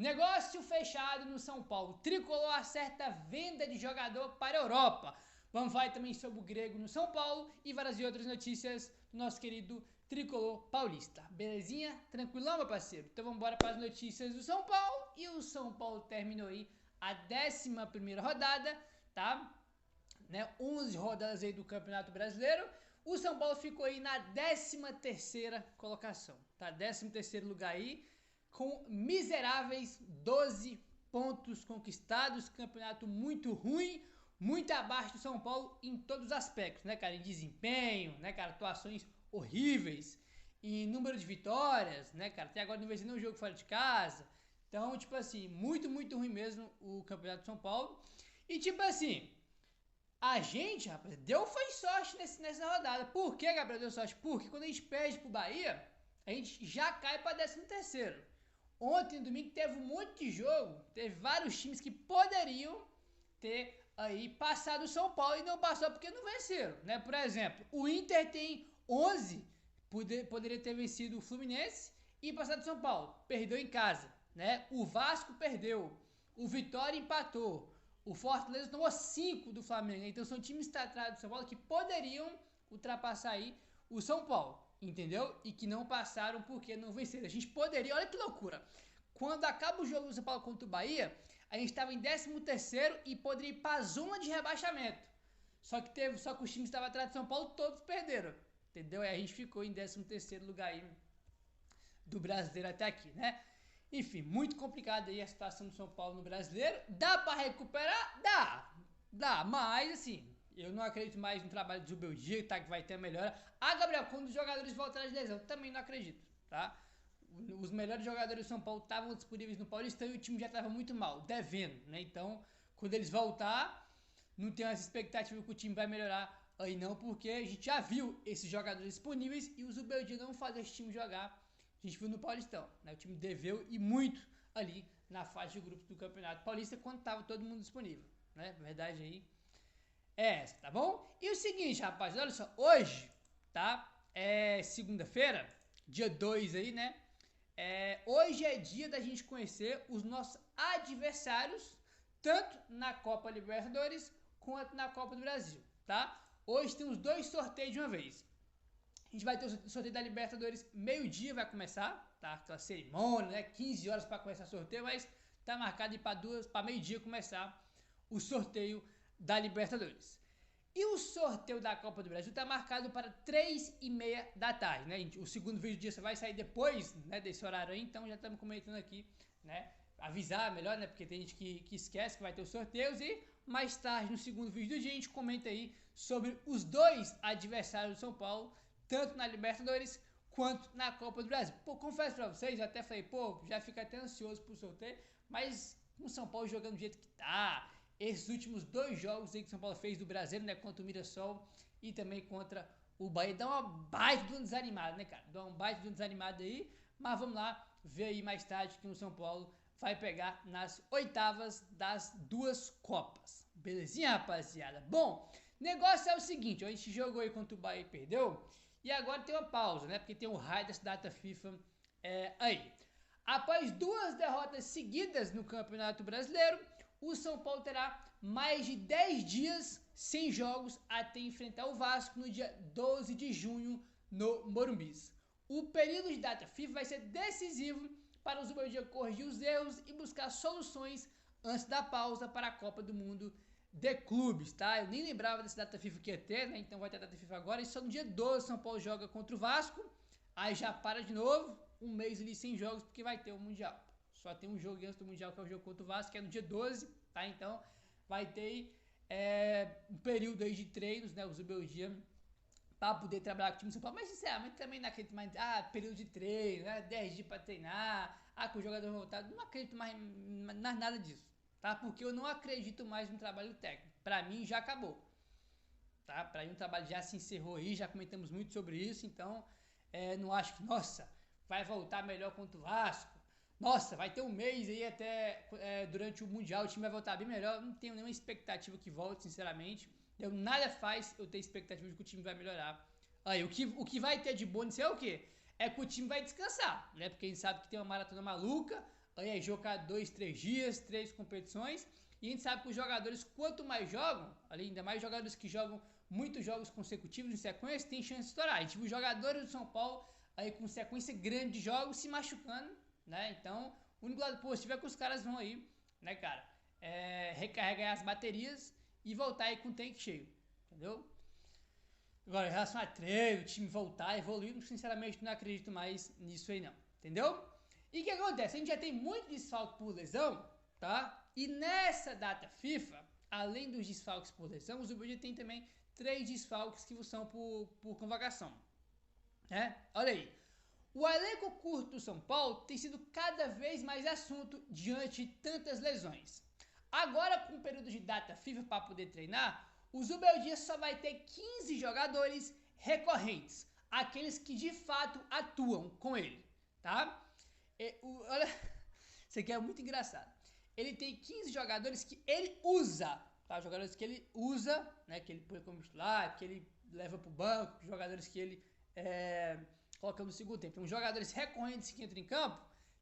Negócio fechado no São Paulo. Tricolor acerta venda de jogador para a Europa. Vamos falar também sobre o grego no São Paulo e várias outras notícias do nosso querido Tricolor paulista. Belezinha? Tranquilão, meu parceiro? Então vamos embora para as notícias do São Paulo. E o São Paulo terminou aí a 11ª rodada, tá? 11 rodadas aí do Campeonato Brasileiro. O São Paulo ficou aí na 13ª colocação, tá? 13º lugar aí, com miseráveis 12 pontos conquistados. Campeonato muito ruim, muito abaixo do São Paulo em todos os aspectos, né, cara? Em desempenho, né, cara? Atuações horríveis, em número de vitórias, né, cara? Até agora não venceu nenhum jogo fora de casa. Então, tipo assim, muito ruim mesmo o Campeonato de São Paulo. E tipo assim, a gente, rapaz, deu foi sorte nessa rodada. Por que, Gabriel, deu sorte? Porque quando a gente perde pro Bahia, a gente já cai pra 13º. Ontem, domingo, teve um monte de jogo, teve vários times que poderiam ter aí passado o São Paulo e não passou porque não venceram, né? Por exemplo, o Inter tem 11, poderia ter vencido o Fluminense e passado o São Paulo, perdeu em casa, né? O Vasco perdeu, o Vitória empatou, o Fortaleza tomou 5 do Flamengo. Então são times que estão atrás do São Paulo que poderiam ultrapassar aí o São Paulo, entendeu? E que não passaram porque não venceram. A gente poderia, olha que loucura. Quando acaba o jogo do São Paulo contra o Bahia, a gente estava em 13º e poderia ir para a zona de rebaixamento. Só que os times que estavam atrás do São Paulo todos perderam, entendeu? E a gente ficou em 13º lugar aí do Brasileiro até aqui, né? Enfim, muito complicada aí a situação do São Paulo no Brasileiro. Dá para recuperar? Dá, mas assim, eu não acredito mais no trabalho do Zubeldia, tá? Que vai ter a melhora. Ah, Gabriel, quando os jogadores voltarem de lesão, também não acredito, tá? Os melhores jogadores do São Paulo estavam disponíveis no Paulistão e o time já estava muito mal, devendo, né? Então, quando eles voltar, não tenho essa expectativa que o time vai melhorar aí não, porque a gente já viu esses jogadores disponíveis e o Zubeldia não faz esse time jogar. A gente viu no Paulistão, né? O time deveu e muito ali na fase de grupos do Campeonato Paulista quando estava todo mundo disponível, né? A verdade aí é essa, tá bom? E o seguinte, rapaz, olha só, hoje, tá? É segunda-feira, dia 2 aí, né? Hoje é dia da gente conhecer os nossos adversários, tanto na Copa Libertadores quanto na Copa do Brasil, tá? Hoje tem os 2 sorteios de uma vez. A gente vai ter o sorteio da Libertadores, meio-dia vai começar, tá? Aquela cerimônia, né? 15 horas para começar o sorteio, mas tá marcado para meio-dia começar o sorteio da Libertadores. E o sorteio da Copa do Brasil tá marcado para 3h30 da tarde, né? O segundo vídeo do dia você vai sair depois, né, desse horário aí, então já estamos comentando aqui, né? Avisar melhor, né? Porque tem gente que esquece que vai ter os sorteios e mais tarde, no segundo vídeo do dia, a gente comenta aí sobre os 2 adversários do São Paulo, tanto na Libertadores quanto na Copa do Brasil. Pô, confesso pra vocês, eu até falei, pô, já fico até ansioso pro sorteio, mas com o São Paulo jogando do jeito que tá, esses últimos 2 jogos aí que o São Paulo fez do Brasileiro, né, contra o Mirassol e também contra o Bahia, dá uma baita de um desanimado, né, cara? Dá uma baita de um desanimado aí, mas vamos lá ver aí mais tarde que o São Paulo vai pegar nas oitavas das 2 Copas. Belezinha, rapaziada? Bom, negócio é o seguinte, a gente jogou aí contra o Bahia e perdeu, e agora tem uma pausa, né? Porque tem o raio dessa data FIFA aí. Após 2 derrotas seguidas no Campeonato Brasileiro, o São Paulo terá mais de 10 dias sem jogos até enfrentar o Vasco no dia 12 de junho no Morumbi. O período de data FIFA vai ser decisivo para o Zubeldia corrigir os erros e buscar soluções antes da pausa para a Copa do Mundo de clubes, tá? Eu nem lembrava dessa data FIFA que ia ter, né? Então vai ter a data FIFA agora. E só no dia 12 São Paulo joga contra o Vasco. Aí já para de novo, um mês ali sem jogos, porque vai ter o Mundial. Só tem um jogo antes do Mundial, que é o jogo contra o Vasco, que é no dia 12, tá? Então vai ter um período aí de treinos, né? O Zubeldia para poder trabalhar com o time do São Paulo. Mas sinceramente também não acredito mais, período de treino, né? 10 dias para treinar, com o jogador voltado. Não acredito mais nada disso, tá? Porque eu não acredito mais no trabalho técnico. Para mim já acabou, tá? Para mim o trabalho já se encerrou aí, já comentamos muito sobre isso, então não acho que, nossa, vai voltar melhor contra o Vasco. Nossa, vai ter um mês aí até durante o Mundial, o time vai voltar bem melhor. Eu não tenho nenhuma expectativa que volte, sinceramente. Nada faz eu ter expectativa de que o time vai melhorar. Aí, o que vai ter de bônus é o quê? É que o time vai descansar, né? Porque a gente sabe que tem uma maratona maluca aí é jogo cada 2, 3 dias, 3 competições. E a gente sabe que os jogadores, quanto mais jogam, ainda mais jogadores que jogam muitos jogos consecutivos em sequência, tem chance de estourar. A gente viu jogadores do São Paulo aí com sequência grande de jogos se machucando, né? Então, o único lado positivo é que os caras vão aí, né, cara, recarregar as baterias e voltar aí com o tanque cheio, entendeu? Agora, em relação a treino, o time voltar, evoluir, sinceramente não acredito mais nisso aí não, entendeu? E o que acontece? A gente já tem muito desfalque por lesão, tá? E nessa data FIFA, além dos desfalques por lesão, o Zubeldia tem também 3 desfalques que são por convocação, né? Olha aí. O elenco curto do São Paulo tem sido cada vez mais assunto diante de tantas lesões. Agora, com o período de data FIFA para poder treinar, o Zubeldia só vai ter 15 jogadores recorrentes, aqueles que de fato atuam com ele, tá? Olha, isso aqui é muito engraçado. Ele tem 15 jogadores que ele usa, tá? Jogadores que ele usa, né? Que ele põe como titular, que ele leva pro banco, jogadores que ele coloca no segundo tempo. Então, jogadores recorrentes que entram em campo,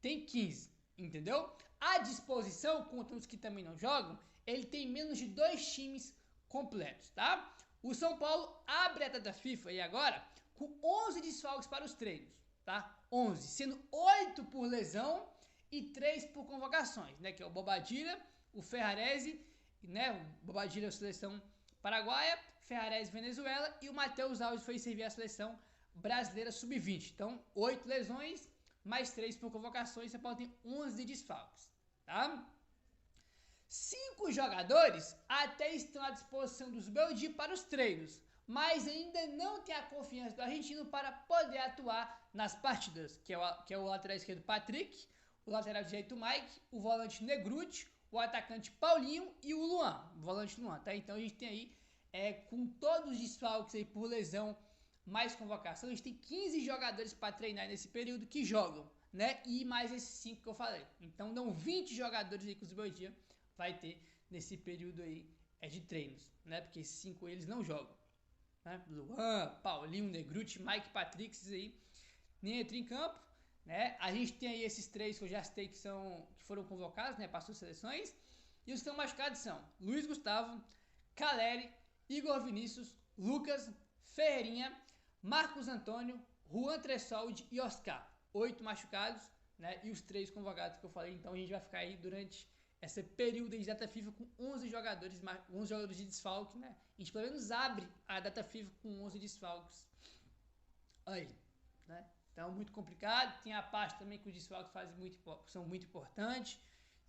tem 15, entendeu? À disposição, contra os que também não jogam, ele tem menos de 2 times completos, tá? O São Paulo abre a data FIFA e agora com 11 desfalques para os treinos, tá? 11, sendo 8 por lesão e 3 por convocações, né? Que é o Bobadilla, o Ferrarese, né? O Bobadilla é a seleção paraguaia, Ferrarese Venezuela e o Matheus Alves foi servir a seleção brasileira sub-20. Então, 8 lesões mais 3 por convocações, São Paulo tem 11 desfalques, tá? 5 jogadores até estão à disposição dos Beldi para os treinos, mas ainda não tem a confiança do argentino para poder atuar nas partidas, que é o lateral esquerdo Patrick, o lateral direito Mike, o volante Negruti, o atacante Paulinho e o Luan, o volante Luan, tá? Então a gente tem aí, com todos os desfalques aí por lesão, mais convocação, a gente tem 15 jogadores para treinar nesse período que jogam, né? E mais esses 5 que eu falei. Então dão 20 jogadores aí que os Beldia vai ter nesse período aí de treinos, né? Porque esses 5 eles não jogam, né? Luan, Paulinho, Negruti, Mike, Patrick, esses aí nem entram em campo, né? A gente tem aí esses 3 que eu já citei que foram convocados, né? Para suas seleções. E os que estão machucados são Luiz Gustavo, Caleri, Igor Vinícius, Lucas, Ferreirinha, Marcos Antônio, Juan Tressoldi e Oscar. 8 machucados, né? E os 3 convocados que eu falei. Então a gente vai ficar aí durante esse período de data FIFA com 11 jogadores de desfalque, né? A gente pelo menos abre a data FIFA com 11 desfalques. Aí, né? Então, muito complicado. Tem a parte também que os desfalques são muito importantes,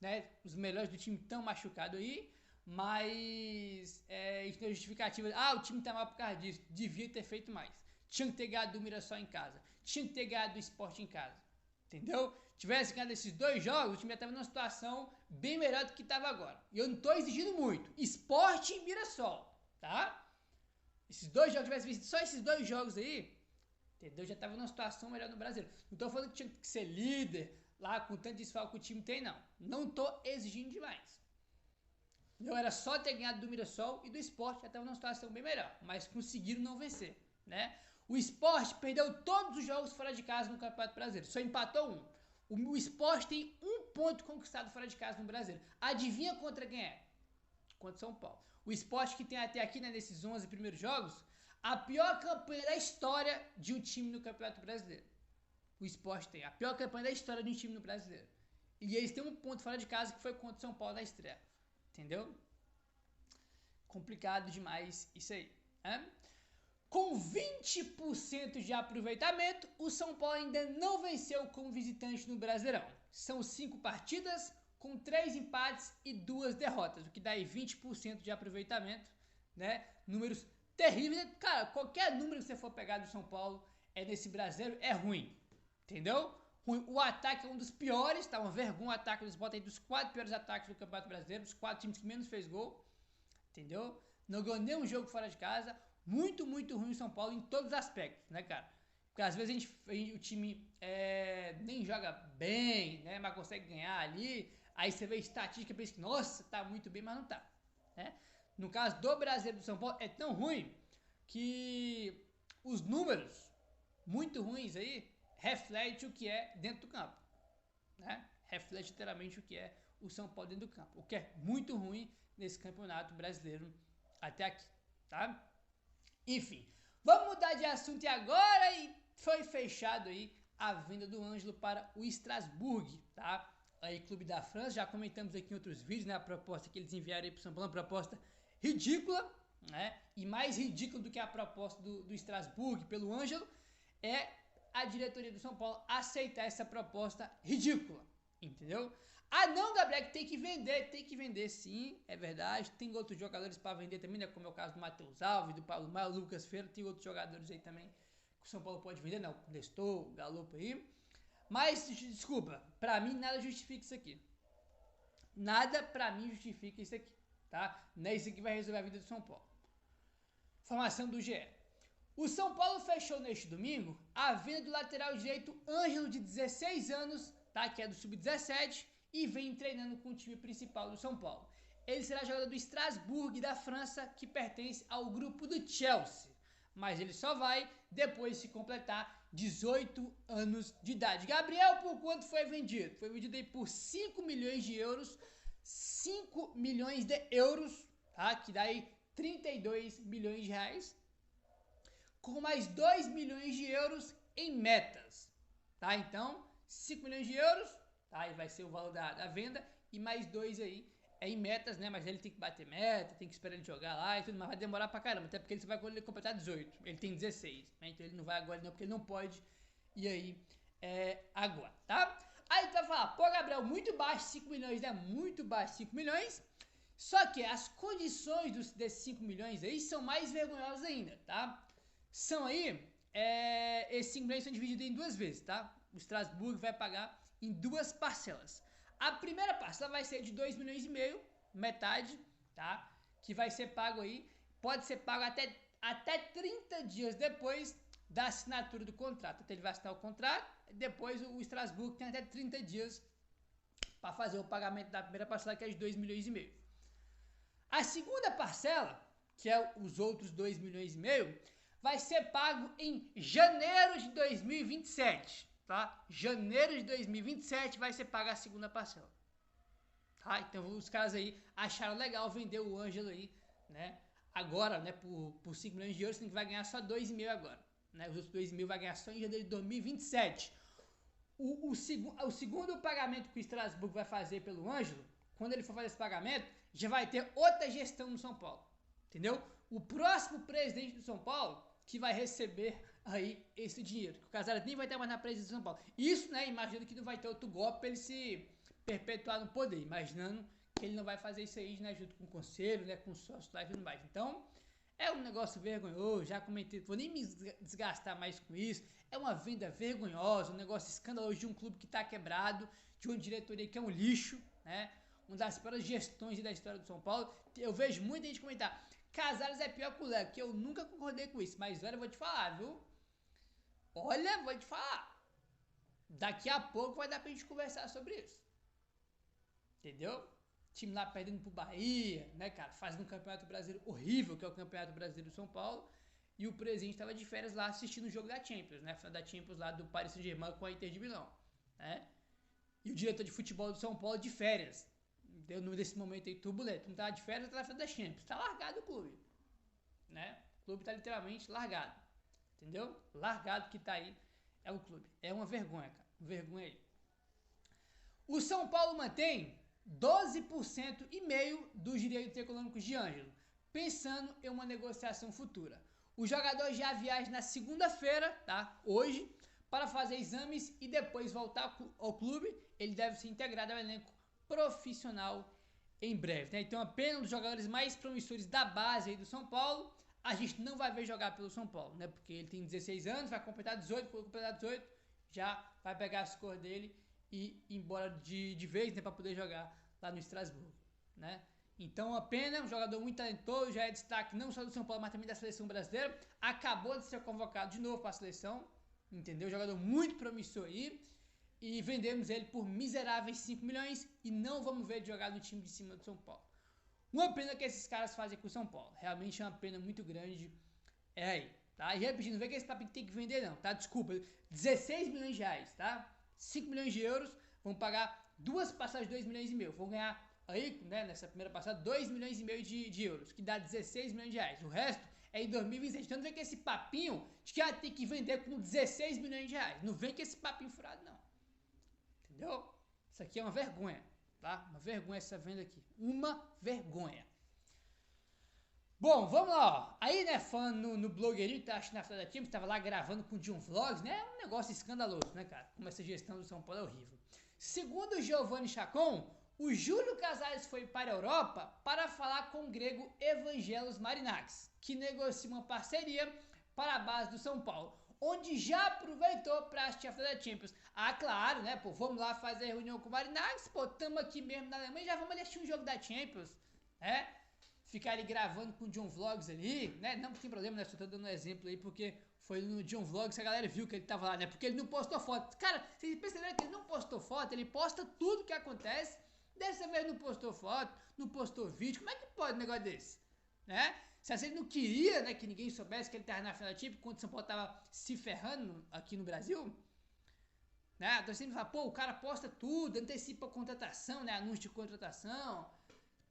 né? Os melhores do time estão machucados aí, mas isso não é justificativa. O time tá mal por causa disso. Devia ter feito mais. Tinha que ter ganhado do Mirassol em casa. Tinha que ter ganhado do Sport em casa. Entendeu? Tivesse ganhado esses 2 jogos, o time já estava numa situação bem melhor do que estava agora. E eu não estou exigindo muito. Sport e Mirassol, tá? Esses 2 jogos, tivesse visto só esses 2 jogos aí, entendeu? Já estava numa situação melhor no Brasil. Não estou falando que tinha que ser líder lá com tanto desfalque que o time tem, não. Não estou exigindo demais. Eu era só ter ganhado do Mirassol e do Sport já estava numa situação bem melhor. Mas conseguiram não vencer, né? O Sport perdeu todos os jogos fora de casa no Campeonato Brasileiro. Só empatou 1. O Sport tem 1 ponto conquistado fora de casa no Brasileiro. Adivinha contra quem é? Contra São Paulo. O Sport que tem até aqui, né, nesses 11 primeiros jogos, a pior campanha da história de um time no Campeonato Brasileiro. O Sport tem a pior campanha da história de um time no Brasileiro. E eles têm 1 ponto fora de casa que foi contra São Paulo na estreia. Entendeu? Complicado demais isso aí, né? Com 20% de aproveitamento, o São Paulo ainda não venceu como visitante no Brasileirão. São 5 partidas, com 3 empates e 2 derrotas, o que dá aí 20% de aproveitamento, né? Números terríveis. Cara, qualquer número que você for pegar do São Paulo nesse Brasileiro é ruim, entendeu? Ruim. O ataque é um dos piores, tá? Uma vergonha o ataque, eles botam aí dos 4 piores ataques do Campeonato Brasileiro, dos 4 times que menos fez gol, entendeu? Não ganhou nenhum jogo fora de casa. Muito, muito ruim o São Paulo em todos os aspectos, né, cara? Porque às vezes o time nem joga bem, né? Mas consegue ganhar ali. Aí você vê estatística e pensa que, nossa, tá muito bem, mas não tá, né? No caso do Brasileiro do São Paulo, é tão ruim que os números muito ruins aí refletem o que é dentro do campo, né? reflete literalmente o que é o São Paulo dentro do campo, o que é muito ruim nesse campeonato brasileiro até aqui, tá? Enfim, vamos mudar de assunto agora e foi fechado aí a venda do Ângelo para o Strasbourg, tá? Aí, clube da França, já comentamos aqui em outros vídeos, né? A proposta que eles enviaram aí para o São Paulo, uma proposta ridícula, né? E mais ridícula do que a proposta do Strasbourg pelo Ângelo é a diretoria do São Paulo aceitar essa proposta ridícula, entendeu? Ah não, Gabriel, que tem que vender sim, é verdade, tem outros jogadores para vender também, né, como é o caso do Matheus Alves, do Paulo Maio, Lucas Feira, tem outros jogadores aí também que o São Paulo pode vender, não, o Nestor, o Galopo aí, mas, desculpa, pra mim nada justifica isso aqui, nada pra mim justifica isso aqui, tá, não é isso que vai resolver a vida do São Paulo. Informação do GE. O São Paulo fechou neste domingo a venda do lateral direito Ângelo, de 16 anos, tá, que é do Sub-17, e vem treinando com o time principal do São Paulo. Ele será jogador do Strasbourg, da França, que pertence ao grupo do Chelsea, mas ele só vai depois de completar 18 anos de idade. Gabriel, por quanto foi vendido? Foi vendido aí por 5 milhões de euros, 5 milhões de euros, tá, que dá aí 32 milhões de reais, com mais 2 milhões de euros em metas, tá? Então, 5 milhões de euros, tá? Aí vai ser o valor da venda, e mais 2 aí em metas, né? Mas ele tem que bater meta, tem que esperar ele jogar lá e tudo, mas vai demorar pra caramba, até porque ele vai quando ele completar 18, ele tem 16, né? Então ele não vai agora não, porque ele não pode, e aí, agora, tá? Aí tu vai falar, pô, Gabriel, muito baixo 5 milhões, né? Muito baixo 5 milhões, só que as condições desses 5 milhões aí são mais vergonhosas ainda, tá? São aí, esses 5 milhões são divididos em 2 vezes, tá? O Strasbourg vai pagar em 2 parcelas. A primeira parcela vai ser de 2 milhões e meio, metade, tá? Que vai ser pago aí, pode ser pago até 30 dias depois da assinatura do contrato. Então ele vai assinar o contrato, depois o Strasbourg tem até 30 dias para fazer o pagamento da primeira parcela, que é de 2 milhões e meio. A segunda parcela, que é os outros 2 milhões e meio, vai ser pago em janeiro de 2027, tá? Janeiro de 2027 vai ser paga a segunda parcela, tá? Então os caras aí acharam legal vender o Ângelo aí, né? Agora, né, por 5 milhões de euros, você vai ganhar só 2,5 agora, né? Os outros 2,5 vai ganhar só em janeiro de 2027. O segundo pagamento que o Strasbourg vai fazer pelo Ângelo, quando ele for fazer esse pagamento, já vai ter outra gestão no São Paulo, entendeu? O próximo presidente do São Paulo que vai receber aí esse dinheiro, que o Casares nem vai estar mais na presidência do São Paulo. Isso, né, imaginando que não vai ter outro golpe para ele se perpetuar no poder, imaginando que ele não vai fazer isso aí, né, junto com o conselho, né, com o sócio lá e tudo mais. Então, é um negócio vergonhoso, já comentei, vou nem me desgastar mais com isso, é uma venda vergonhosa, um negócio escandaloso de um clube que está quebrado, de uma diretoria que é um lixo, né, uma das piores gestões da história do São Paulo. Eu vejo muita gente comentar, Casares é pior que o Léo, que eu nunca concordei com isso, mas olha, eu vou te falar, viu? Olha, vou te falar. Daqui a pouco vai dar pra gente conversar sobre isso. Entendeu? O time lá perdendo pro Bahia, né, cara? Fazendo um campeonato brasileiro horrível, que é o campeonato brasileiro do São Paulo. E o presidente tava de férias lá assistindo o jogo da Champions, né? Final da Champions lá do Paris Saint-Germain com a Inter de Milão, né? E o diretor de futebol do São Paulo de férias. Deu nesse momento aí turbulento. Não tava de férias, tava na final da Champions. Tá largado o clube, né? O clube tá literalmente largado. Entendeu? Largado que tá aí é o clube. É uma vergonha, cara. Vergonha aí. O São Paulo mantém 12,5% dos direitos econômicos de Ângelo, pensando em uma negociação futura. O jogador já viaja na segunda-feira, tá? Hoje, para fazer exames e depois voltar ao clube. Ele deve ser integrado ao elenco profissional em breve, né? Então, apenas um dos jogadores mais promissores da base aí do São Paulo, a gente não vai ver jogar pelo São Paulo, né? Porque ele tem 16 anos, vai completar 18, quando completar 18, já vai pegar as cores dele e ir embora de vez, né? Para poder jogar lá no Estrasburgo, né? Então, a pena, um jogador muito talentoso, já é destaque não só do São Paulo, mas também da seleção brasileira. Acabou de ser convocado de novo para a seleção, entendeu? Jogador muito promissor aí. E vendemos ele por miseráveis 5 milhões e não vamos ver ele jogar no time de cima do São Paulo. Uma pena que esses caras fazem com o São Paulo. Realmente é uma pena muito grande. É aí, tá? E repetindo, não vê que esse papo tem que vender não, tá? Desculpa, 16 milhões de reais, tá? 5 milhões de euros, vão pagar duas passagens de 2 milhões e meio. Vou ganhar aí, né, nessa primeira passada, 2 milhões e meio de euros, que dá 16 milhões de reais. O resto é em 2027. Então não vem com esse papinho de que tem que vender com 16 milhões de reais. Não vem com esse papinho furado, não. Entendeu? Isso aqui é uma vergonha, tá? Uma vergonha essa venda aqui. Uma vergonha. Bom, vamos lá, ó. Aí, né, falando no blogueirinho que tá assistindo a final da Champions, tava lá gravando com o John Vlogs, né? É um negócio escandaloso, né, cara? Como essa gestão do São Paulo é horrível. Segundo o Giovanni Chacon, o Júlio Casares foi para a Europa para falar com o grego Evangelos Marinakis, que negocia uma parceria para a base do São Paulo, onde já aproveitou para assistir a final da Champions. Ah, claro, né, pô, vamos lá fazer a reunião com o Marinakis, pô, tamo aqui mesmo na Alemanha, já vamos ali assistir um jogo da Champions, né? Ficar ali gravando com o John Vlogs ali, né? Não tem problema, né? Só tô dando um exemplo aí, porque foi no John Vlogs que a galera viu que ele tava lá, né? Porque ele não postou foto. Cara, vocês perceberam que ele não postou foto? Ele posta tudo que acontece. Dessa vez não postou foto, não postou vídeo. Como é que pode um negócio desse? Né? Se ele não queria, né, que ninguém soubesse que ele tava na final da Champions, quando o São Paulo tava se ferrando aqui no Brasil, né? Então sempre fala, pô, o cara posta tudo, antecipa a contratação, né? Anúncio de contratação.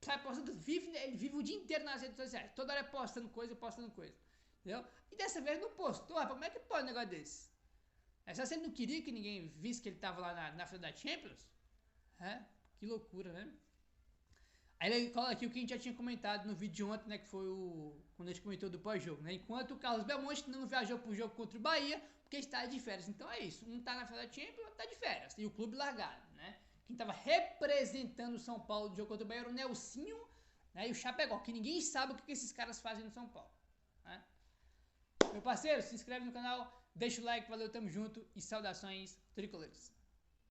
Sai postando, ele vive o dia inteiro nas redes sociais, toda hora postando coisa, entendeu? E dessa vez não postou, rapaz, como é que pode um negócio desse? É só se ele não queria que ninguém visse que ele tava lá na final da Champions? É, que loucura, né? Aí ele coloca aqui o que a gente já tinha comentado no vídeo de ontem, né, que foi quando a gente comentou do pós-jogo, né? Enquanto o Carlos Belmonte não viajou pro jogo contra o Bahia, porque está de férias. Então é isso, um tá na final da Champions, outro tá de férias, e o clube largado, né? Quem estava representando o São Paulo no jogo contra o Bahia era o Nelsinho, né, e o Chapecó, que ninguém sabe o que esses caras fazem no São Paulo, né? Meu parceiro, se inscreve no canal, deixa o like, valeu, tamo junto e saudações tricolores.